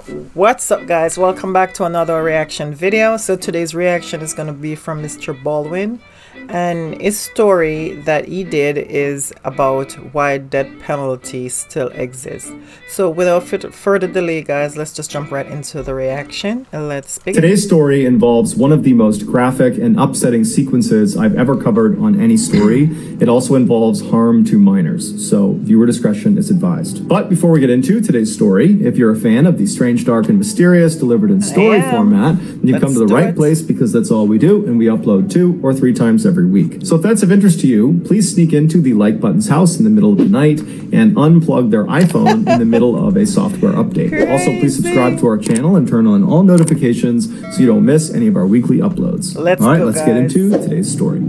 What's up, guys? Welcome back to another reaction video. So today's reaction is going to be from Mr. Baldwin, and his story that he did is about why death penalty still exists. So without further delay, guys, let's just jump right into the reaction and let's begin. Today's story involves one of the most graphic and upsetting sequences I've ever covered on any story. It also involves harm to minors, so viewer discretion is advised. But before we get into today's story, if you're a fan of the strange, dark, and mysterious delivered in story format, then you've come to the right place, because that's all we do, and we upload 2 or 3 times every week. So if that's of interest to you, please sneak into the like button's house in the middle of the night and unplug their iPhone in the middle of a software update. Crazy. Also, please subscribe to our channel and turn on all notifications so you don't miss any of our weekly uploads. Let's get into today's story.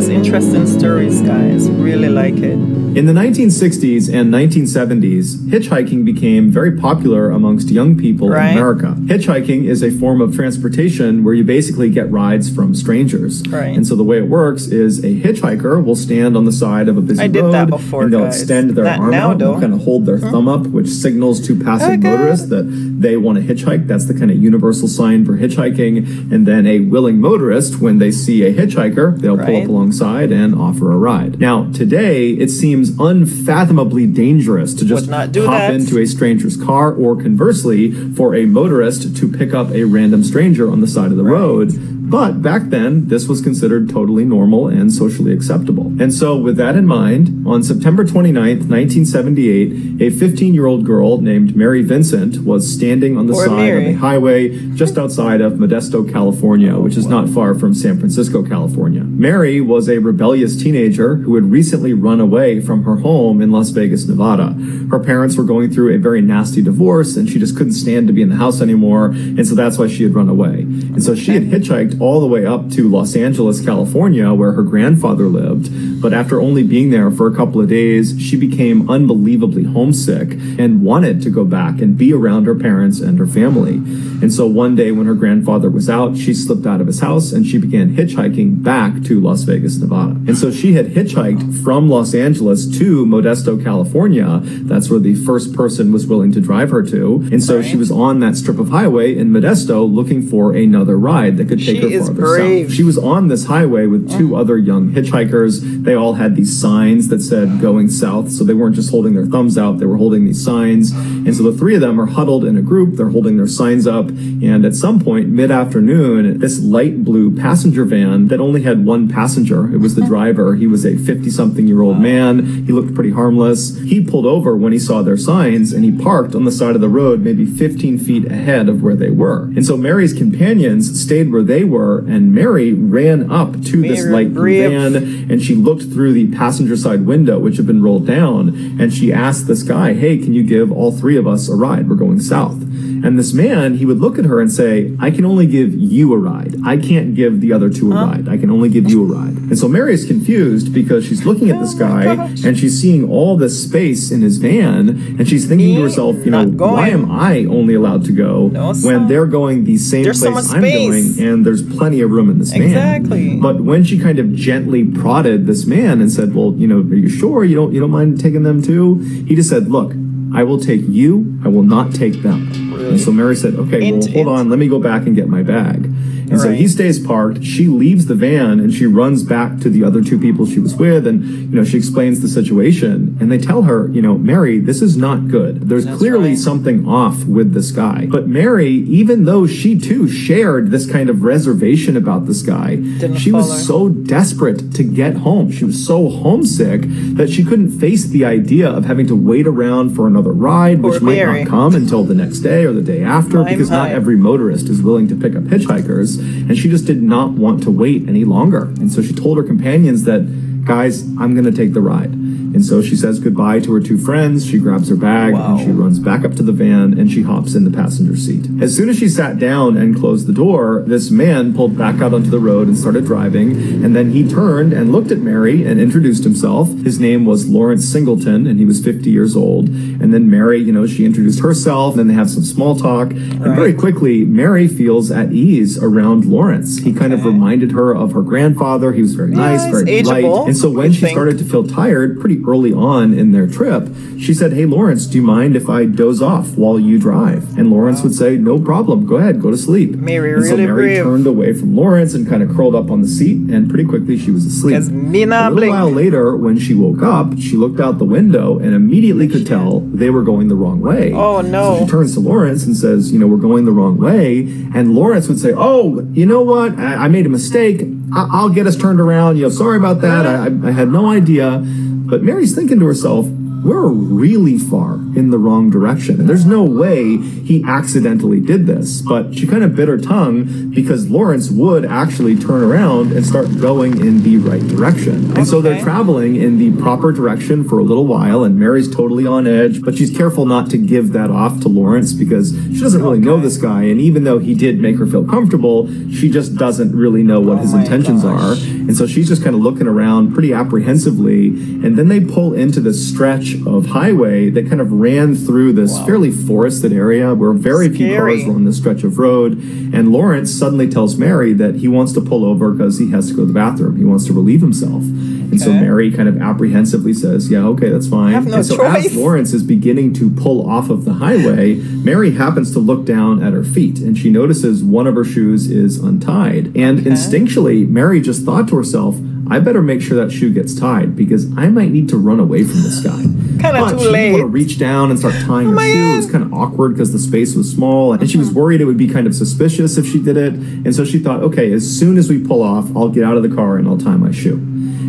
Interesting stories, guys. Really like it. In the 1960s and 1970s, hitchhiking became very popular amongst young people in America. Hitchhiking is a form of transportation where you basically get rides from strangers. And so the way it works is a hitchhiker will stand on the side of a busy road, that before, and they'll guys. extend their arm out and kind of hold their thumb up, which signals to passing motorists that they want to hitchhike. That's the kind of universal sign for hitchhiking. And then a willing motorist, when they see a hitchhiker, they'll pull up alongside and offer a ride. Now, today, it seems unfathomably dangerous to just hop into a stranger's car, or conversely, for a motorist to pick up a random stranger on the side of the road. But back then, this was considered totally normal and socially acceptable. And so with that in mind, on September 29th, 1978, a 15-year-old girl named Mary Vincent was standing on the side of a highway just outside of Modesto, California, which is not far from San Francisco, California. Mary was a rebellious teenager who had recently run away from her home in Las Vegas, Nevada. Her parents were going through a very nasty divorce, and she just couldn't stand to be in the house anymore, and so that's why she had run away. And so she had hitchhiked all the way up to Los Angeles, California, where her grandfather lived. But after only being there for a couple of days, she became unbelievably homesick and wanted to go back and be around her parents and her family. And so one day when her grandfather was out, she slipped out of his house and she began hitchhiking back to Las Vegas, Nevada. And so she had hitchhiked from Los Angeles to Modesto, California. That's where the first person was willing to drive her to. And so she was on that strip of highway in Modesto looking for another ride that could take her farther south. She was on this highway with 2 other young hitchhikers. They all had these signs that said going south, so they weren't just holding their thumbs out, they were holding these signs. And so the 3 of them are huddled in a group, they're holding their signs up, and at some point mid-afternoon, this light blue passenger van that only had 1 passenger, it was the driver, he was a 50-something-year-old man, he looked pretty harmless. He pulled over when he saw their signs, and he parked on the side of the road maybe 15 feet ahead of where they were. And so Mary's companions stayed where they were, and Mary ran up to this light blue van, and she looked through the passenger side window, which had been rolled down, and she asked this guy, "Hey, can you give all 3 of us a ride? We're going south." And this man, he would look at her and say, "I can only give you a ride. I can't give the other 2 a ride. I can only give you a ride." And so Mary is confused because she's looking at this guy and she's seeing all this space in his van, and she's thinking to herself, you know, why am I only allowed to go when they're going the same place I'm going, and there's plenty of room in this van? But when she kind of gently prodded this man and said, "Well, you know, are you sure you don't mind taking them too?" He just said, "Look, I will take you, I will not take them." And so Mary said, "Okay, well, hold on, let me go back and get my bag." And so he stays parked, she leaves the van, and she runs back to the other 2 people she was with, and, you know, she explains the situation, and they tell her, you know, "Mary, this is not good. There's clearly something off with this guy." But Mary, even though she too shared this kind of reservation about this guy, she was so desperate to get home. She was so homesick that she couldn't face the idea of having to wait around for another ride, which might not come until the next day or the day after, because not every motorist is willing to pick up hitchhikers. And she just did not want to wait any longer. And so she told her companions that, "Guys, I'm going to take the ride." And so she says goodbye to her two friends. She grabs her bag and she runs back up to the van and she hops in the passenger seat. As soon as she sat down and closed the door, this man pulled back out onto the road and started driving. And then he turned and looked at Mary and introduced himself. His name was Lawrence Singleton, and he was 50 years old. And then Mary, she introduced herself. Then they have some small talk. And very quickly, Mary feels at ease around Lawrence. He kind of reminded her of her grandfather. He was very nice, very polite. And so when she started to feel tired pretty early on in their trip, she said, "Hey, Lawrence, do you mind if I doze off while you drive?" And Lawrence would say, "No problem. Go ahead. Go to sleep." Mary so Mary turned away from Lawrence and kind of curled up on the seat, and pretty quickly she was asleep. A little while later, when she woke up, she looked out the window and immediately could tell they were going the wrong way. Oh, no. So she turns to Lawrence and says, "We're going the wrong way." And Lawrence would say, "Oh, you know what? I made a mistake. I'll get us turned around. Sorry about that. I had no idea." But Mary's thinking to herself, we're really far in the wrong direction. And there's no way he accidentally did this. But she kind of bit her tongue because Lawrence would actually turn around and start going in the right direction. And so they're traveling in the proper direction for a little while, and Mary's totally on edge, but she's careful not to give that off to Lawrence because she doesn't really know this guy. And even though he did make her feel comfortable, she just doesn't really know what his intentions are. And so she's just kind of looking around pretty apprehensively. And then they pull into this stretch of highway that kind of ran through this fairly forested area where very few cars were on this stretch of road. And Lawrence suddenly tells Mary that he wants to pull over because he has to go to the bathroom. He wants to relieve himself. And so Mary kind of apprehensively says, "Yeah, okay, that's fine." And so as Lawrence is beginning to pull off of the highway, Mary happens to look down at her feet and she notices one of her shoes is untied. And instinctually, Mary just thought to herself, "I better make sure that shoe gets tied because I might need to run away from this guy." Kind of too late. She didn't want to reach down and start tying her shoe. It was kind of awkward because the space was small, and she was worried it would be kind of suspicious if she did it. And so she thought, okay, as soon as we pull off, I'll get out of the car and I'll tie my shoe.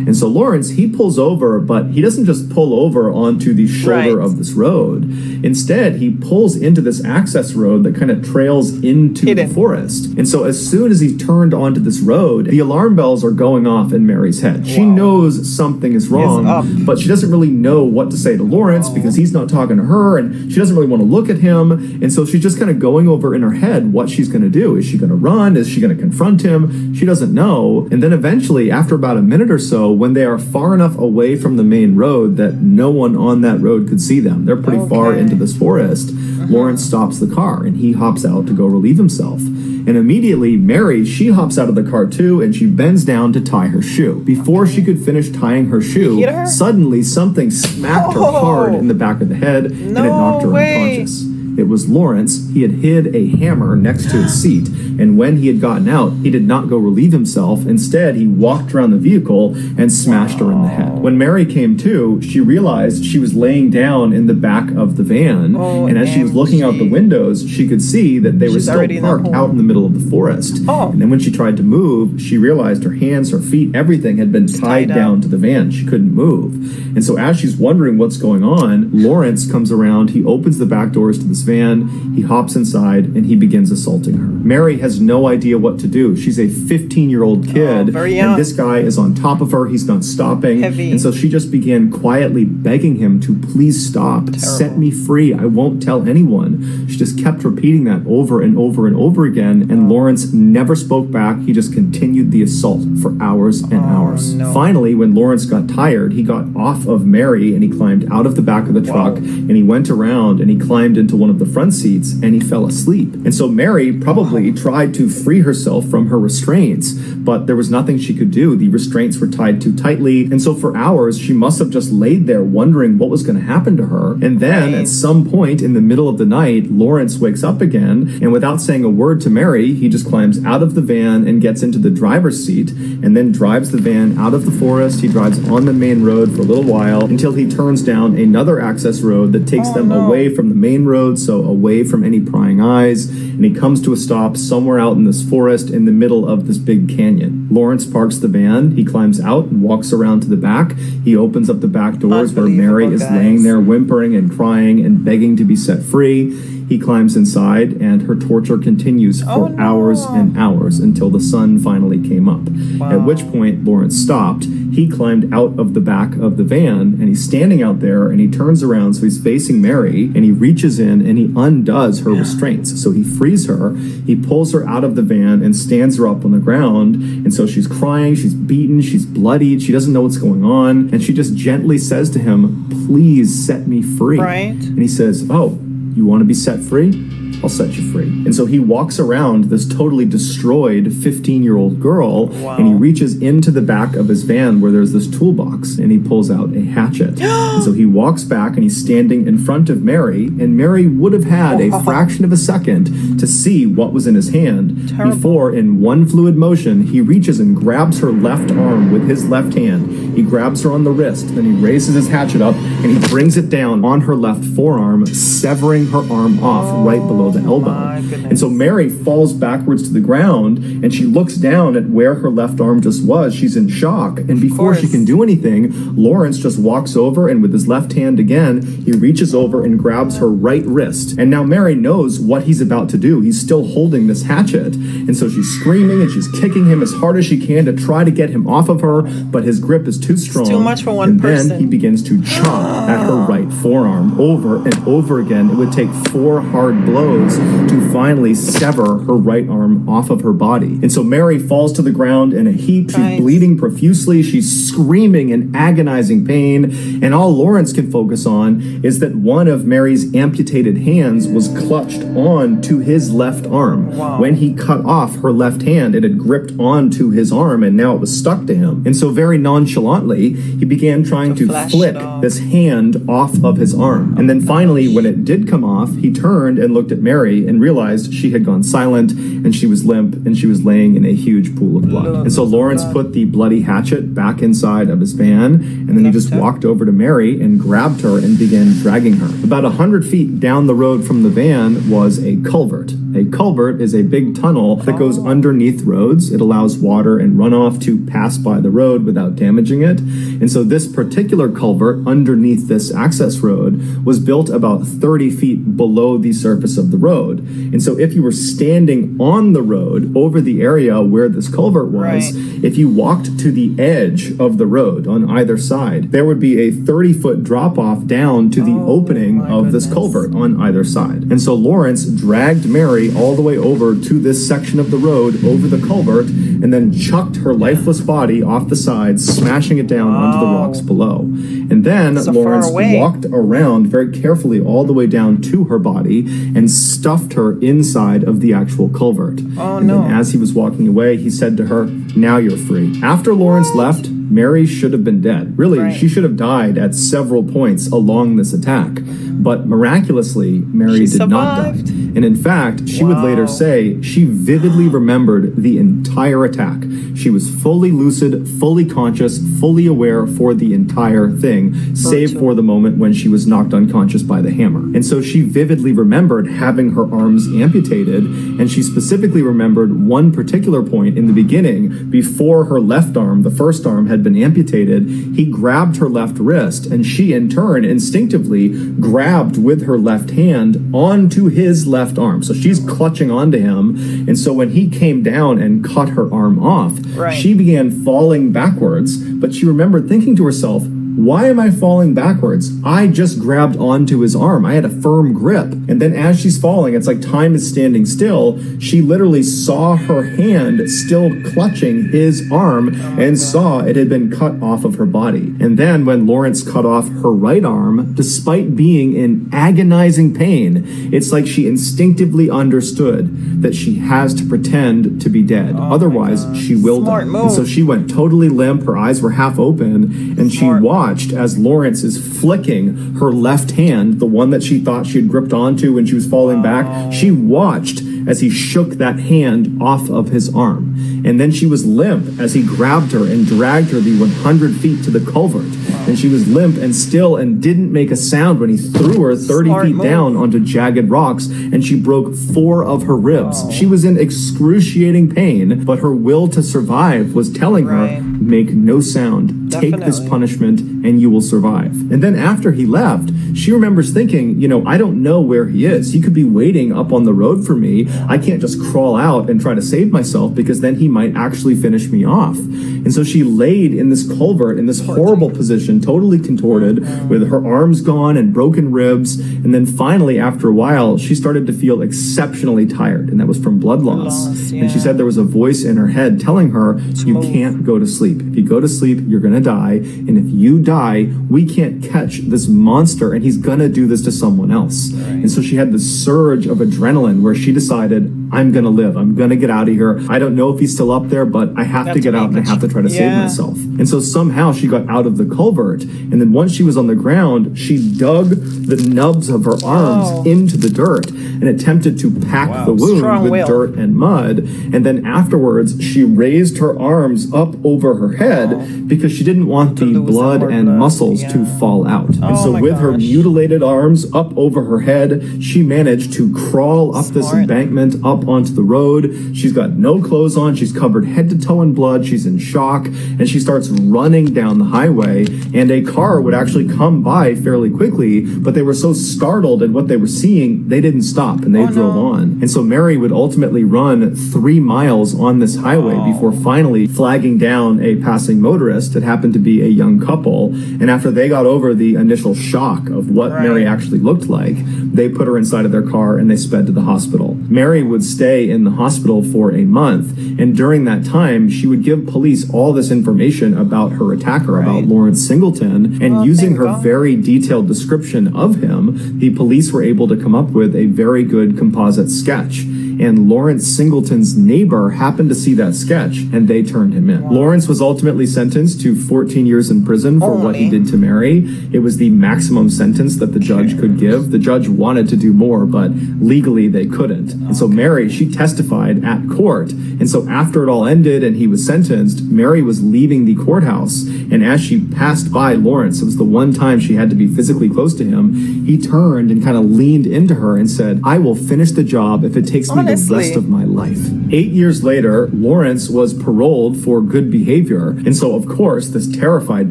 And so Lawrence, he pulls over, but he doesn't just pull over onto the shoulder of this road. Instead, he pulls into this access road that kind of trails into the forest. And so as soon as he turned onto this road, the alarm bells are going off in Mary's head. She knows something is wrong, but she doesn't really know what to say to Lawrence because he's not talking to her, and she doesn't really want to look at him. And so she's just kind of going over in her head what she's going to do. Is she going to run? Is she going to confront him? She doesn't know. And then eventually, after about a minute or so, when they are far enough away from the main road that no one on that road could see them, they're pretty far into this forest, Lawrence stops the car and he hops out to go relieve himself. And immediately, Mary, she hops out of the car too, and she bends down to tie her shoe. Before she could finish tying her shoe, suddenly something smacked her hard in the back of the head, and it knocked her unconscious. It was Lawrence. He had hid a hammer next to his seat, and when he had gotten out, he did not go relieve himself. Instead, he walked around the vehicle and smashed her in the head. When Mary came to, she realized she was laying down in the back of the van, and as she was looking out the windows, she could see that they were still parked out in the middle of the forest. And then when she tried to move, she realized her hands, her feet, everything had been tied down to the van. She couldn't move. And so as she's wondering what's going on, Lawrence comes around, he opens the back doors to this van, he hops inside, and he begins assaulting her. Mary has no idea what to do. She's a 15-year-old kid, and this guy is on top of her. He's not stopping. And so she just began quietly begging him to please stop. Set me free. I won't tell anyone. She just kept repeating that over and over and over again, and Lawrence never spoke back. He just continued the assault for hours and hours. Finally, when Lawrence got tired, he got off of Mary, and he climbed out of the back of the truck, and he went around, and he climbed into one of the front seats, and he fell asleep. And so Mary probably tried to free herself from her restraints, but there was nothing she could do. The restraints were tied too tightly, and so for hours she must have just laid there wondering what was going to happen to her. And then at some point in the middle of the night, Lawrence wakes up again, and without saying a word to Mary, he just climbs out of the van and gets into the driver's seat, and then drives the van out of the forest. He drives on the main road for a little while until he turns down another access road that takes them away from the main road, so away from any prying eyes, and he comes to a stop somewhere out in this forest in the middle of this big canyon. Lawrence parks the van, he climbs out and walks around to the back. He opens up the back doors where Mary is laying there whimpering and crying and begging to be set free. He climbs inside, and her torture continues for hours and hours until the sun finally came up. At which point Lawrence stopped. He climbed out of the back of the van, and he's standing out there, and he turns around, so he's facing Mary, and he reaches in and he undoes her restraints. So he frees her, he pulls her out of the van and stands her up on the ground, and so she's crying, she's beaten, she's bloodied, she doesn't know what's going on, and she just gently says to him, "Please set me free." Right. And he says, "Oh, you want to be set free? I'll set you free." And so he walks around this totally destroyed 15-year-old girl, and he reaches into the back of his van where there's this toolbox, and he pulls out a hatchet. And so he walks back, and he's standing in front of Mary, and Mary would have had a fraction of a second to see what was in his hand before, in one fluid motion, he reaches and grabs her left arm with his left hand. He grabs her on the wrist, then he raises his hatchet up, and he brings it down on her left forearm, severing her arm off right below the elbow. And so Mary falls backwards to the ground, and she looks down at where her left arm just was. She's in shock, and before she can do anything, Lawrence just walks over, and with his left hand again, he reaches over and grabs her right wrist. And now Mary knows what he's about to do. He's still holding this hatchet, and so she's screaming and she's kicking him as hard as she can to try to get him off of her, but his grip is too strong. It's too much for one person. And then he begins to chop at her right forearm over and over again. It would take 4 hard blows to finally sever her right arm off of her body. And so Mary falls to the ground in a heap. She's bleeding profusely. She's screaming in agonizing pain. And all Lawrence can focus on is that one of Mary's amputated hands was clutched on to his left arm. When he cut off her left hand, it had gripped onto his arm, and now it was stuck to him. And so very nonchalantly, he began trying to flick this hand off of his arm. And then finally, when it did come off, he turned and looked at Mary and realized she had gone silent, and she was limp, and she was laying in a huge pool of blood. And so Lawrence put the bloody hatchet back inside of his van, and then he just walked over to Mary and grabbed her and began dragging her. About 100 feet down the road from the van was a culvert. A culvert is a big tunnel that goes underneath roads. It allows water and runoff to pass by the road without damaging it. And so this particular culvert underneath this access road was built about 30 feet below the surface of the road. And so if you were standing on the road over the area where this culvert was, if you walked to the edge of the road on either side, there would be a 30-foot drop-off down to the opening of this culvert on either side. And so Lawrence dragged Mary all the way over to this section of the road over the culvert, and then chucked her lifeless body off the side, smashing it down onto the rocks below. And then Lawrence walked around very carefully all the way down to her body and stuffed her inside of the actual culvert. And then as he was walking away, he said to her, "Now you're free." After Lawrence left, Mary should have been dead. Really, she should have died at several points along this attack. But miraculously, Mary did not die. And in fact, she would later say she vividly remembered the entire attack. She was fully lucid, fully conscious, fully aware for the entire thing, save for the moment when she was knocked unconscious by the hammer. And so she vividly remembered having her arms amputated, and she specifically remembered one particular point in the beginning, before her left arm, the first arm, had been amputated. He grabbed her left wrist, and she in turn instinctively grabbed with her left hand onto his left arm. So she's clutching onto him, and so when he came down and cut her arm off, she began falling backwards, but she remembered thinking to herself, why am I falling backwards? I just grabbed onto his arm. I had a firm grip. And then as she's falling, it's like time is standing still. She literally saw her hand still clutching his arm and saw it had been cut off of her body. And then when Lawrence cut off her right arm, despite being in agonizing pain, it's like she instinctively understood that she has to pretend to be dead. Otherwise, she will die. And so she went totally limp. Her eyes were half open, and she watched as Lawrence is flicking her left hand, the one that she thought she had gripped onto when she was falling back. She watched as he shook that hand off of his arm. And then she was limp as he grabbed her and dragged her the 100 feet to the culvert. And she was limp and still and didn't make a sound when he threw her 30 feet down onto jagged rocks, and she broke 4 of her ribs. She was in excruciating pain, but her will to survive was telling her, make no sound, take this punishment, and you will survive. And then after he left, she remembers thinking, you know, I don't know where he is. He could be waiting up on the road for me. I can't just crawl out and try to save myself, because then he might actually finish me off. And so she laid in this culvert in this horrible position, totally contorted, with her arms gone and broken ribs. And then finally, after a while, she started to feel exceptionally tired, and that was from blood loss. And she said there was a voice in her head telling her, you can't go to sleep. If you go to sleep, you're going to die. And if you die, we can't catch this monster, and he's going to do this to someone else. And so she had this surge of adrenaline where she decided, I'm going to live. I'm going to get out of here. I don't know if he's still up there, but I have to get out and I have to try to save myself. And so somehow she got out of the culvert. And then once she was on the ground, she dug the nubs of her arms into the dirt and attempted to pack the wound with dirt and mud. And then afterwards, she raised her arms up over her head because she didn't want the blood and muscles to fall out. And so with her mutilated arms up over her head, she managed to crawl up this embankment, up onto the road. She's got no clothes on. She's covered head to toe in blood. She's in shock, and she starts running down the highway, and a car would actually come by fairly quickly, but they were so startled at what they were seeing, they didn't stop, and they drove on. And so Mary would ultimately run 3 miles on this highway before finally flagging down a passing motorist. It happened to be a young couple, and after they got over the initial shock of what Mary actually looked like, they put her inside of their car and they sped to the hospital. Mary would stay in the hospital for a month, and during that time, she would give police all this information about her attacker, about Lawrence Singleton, and using her very detailed description of him, the police were able to come up with a very good composite sketch. And Lawrence Singleton's neighbor happened to see that sketch, and they turned him in. Lawrence was ultimately sentenced to 14 years in prison for what he did to Mary. It was the maximum sentence that the judge could give. The judge wanted to do more, but legally they couldn't. And so Mary, she testified at court. And so after it all ended and he was sentenced, Mary was leaving the courthouse. And as she passed by Lawrence, it was the one time she had to be physically close to him, he turned and kind of leaned into her and said, I will finish the job if it takes me the rest of my life. 8 years later, Lawrence was paroled for good behavior. And so, of course, this terrified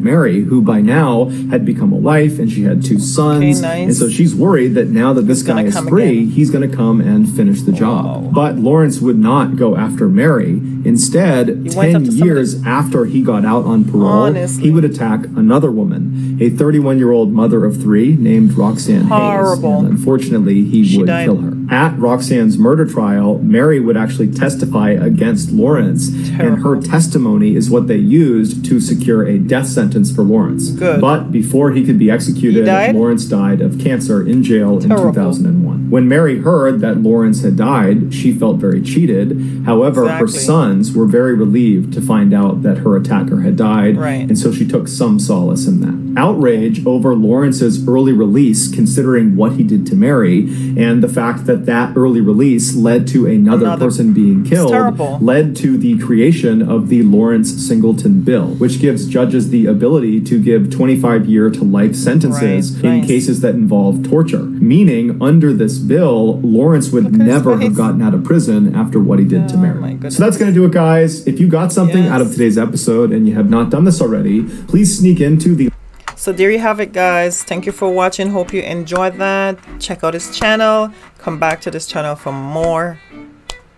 Mary, who by now had become a wife and she had 2 sons. And so she's worried that now that this guy is free, he's going to come and finish the job. But Lawrence would not go after Mary. Instead, 10 years after he got out on parole, he would attack another woman, a 31-year-old mother of 3 named Roxanne Hayes. And unfortunately, he would kill her. At Roxanne's murder trial, Mary would actually testify against Lawrence, and her testimony is what they used to secure a death sentence for Lawrence. But before he could be executed, Lawrence died of cancer in jail in 2001. When Mary heard that Lawrence had died, she felt very cheated. However, her sons were very relieved to find out that her attacker had died, and so she took some solace in that. Outrage over Lawrence's early release, considering what he did to Mary, and the fact that that early release led to another person being killed, led to the creation of the Lawrence Singleton Bill, which gives judges the ability to give 25-year to life sentences in cases that involve torture. Meaning, under this bill, Lawrence would never have gotten out of prison after what he did to Mary. So that's going to do it, guys. If you got something out of today's episode and you have not done this already, please sneak into the... So there you have it, guys. Thank you for watching. Hope you enjoyed that. Check out his channel. Come back to this channel for more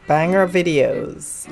banger videos.